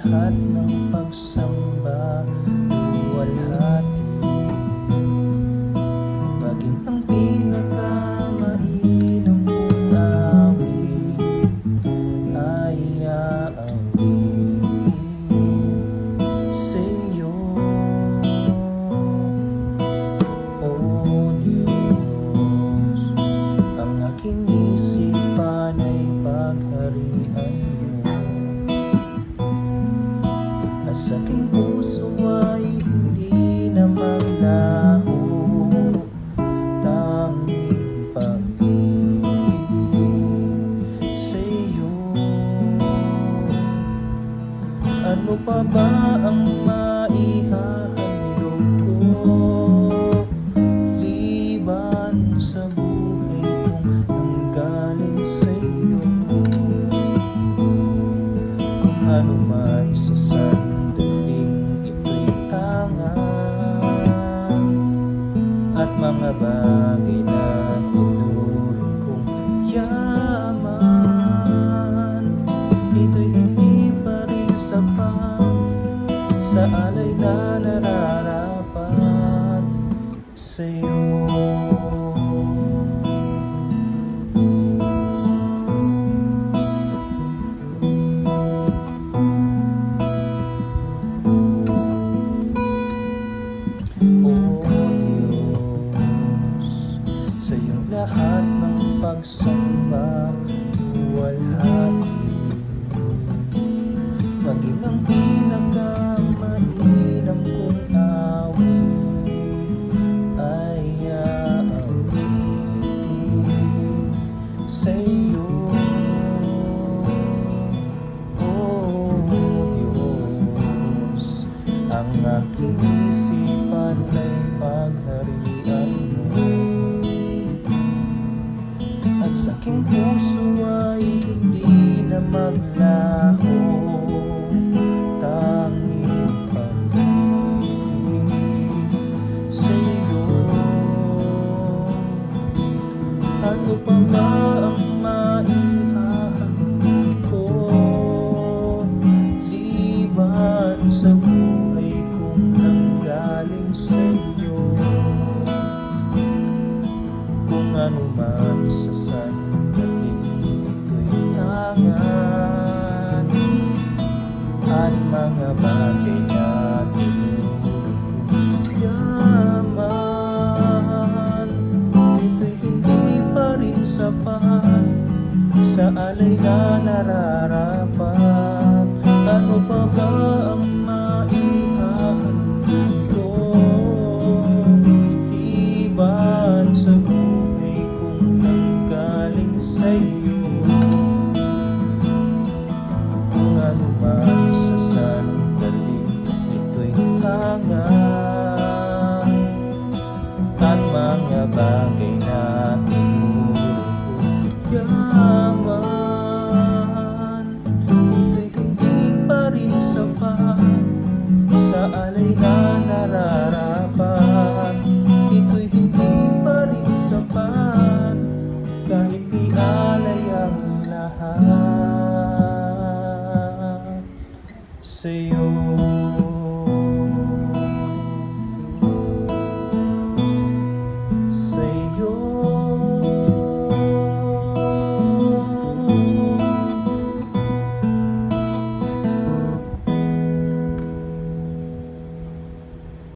lahat ng pagsamba, luwalhati, maging ang pinakamainam kong awit ay aawit sa'yo, O Diyos. Ang aking isipan ay pagharian mo, at sa aking puso ay hindi na maglaho, tanging pag-ibig sa'yo. Ano pa ba ang maihahandog ko liban sa buhay kong nanggaling sa'yo? Kung ano man sa sandaling ito'y tangan, at mga bagay na tinuring kong yaman, ito'y hindi pa rin sapat sa alay na nararapat sa'yo. Sa iyong lahat ng pagsamba, luwalhati, maging ang pinakamainam kong awit ay aawit sa iyo, O Diyos. Ang aking isipan ay pagharian mo, at sa aking puso ay hindi na maglaho, tanging pag-ibig sa'yo. Ano pa ba ang maihahandog ko liban sa buhay kong nanggaling sa'yo? Kung ano man sa sandaling ito'y tangan, at mga bagay na tinuring kong yaman, ito'y hindi pa rin sapat sa alay na nararapat. Ano pa ba ang maihahandog ko liban sa buhay kong nanggaling sa'yo? Kung ano man sa sandaling ito'y tangan, at mga bagay na tinuring kong yaman, ito'y hindi pa rin sapat sa alay na nararapat. Ito'y hindi pa rin sapat kahit ialay ang lahat sa'yo.